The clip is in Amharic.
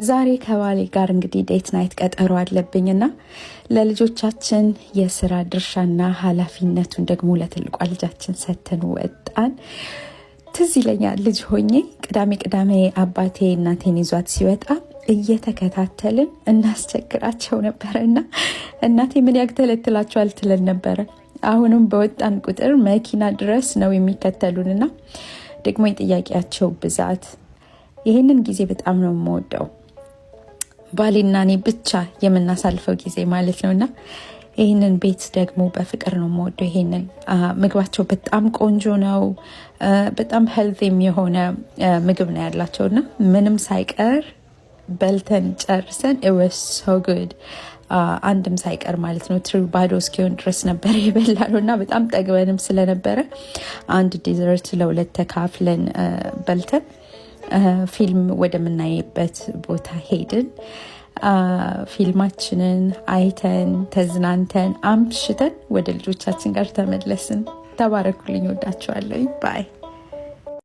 ዛሬ ከባሌ ጋር እንግዲህ ዴት ናይት ቀጠሮ አለብኝና ለልጆቻችን የስራ ድርሻና ኃላፊነቱን ደግሞ ለትልቋ ልጃችን ሰተን ወጣን። ትዝ ይለኛል ልጅ ሆኜ ቅዳሜ አባቴ እናቴን ይዟት ሲወጣ እየተከታተልን እናስቸግራቸው ነበርና እናቴ ምን ያግተለትላቸዋል ትለን ነበረ። አሁንም በወጣን ቁጥር መኪና ድረስ ነው የሚከተሉንና ደግሞ የጥያቄያቸው ብዛት ይሄንን ጊዜ በጣም ነው የምወደው። ባሌና እኔ ብቻ የምናሳልፈው ጊዜ ማለት ነውና ይሄንን ቤት ደግሞ በፍቅር ነው የምወደው። ይሄንን ምግባቸው በጣም ቆንጆ ነው። በጣም ሄልዚም የሆነ ምግብ ነው ያላቸውና ምንም ሳይቀር በልተን ጨርሰን it was so good አንድም ሳይቀር ማለት ነው። ትሪ ባዶ እስኪሆን ድረስ ነበር የበላነውና በጣም ጠግበንም ስለነበረ አንድ ዲዘርት ለሁለት ተካፍለን በልተን ፊልም ወደምናይበት ቦታ ሄድን። ፊልማችንን አይተን ተዝናንተን አምሽተን ወደ ልጆቻችን ጋር ተመለስን። ተባረኩልኝ። ወዳችኋለሁ። ባይ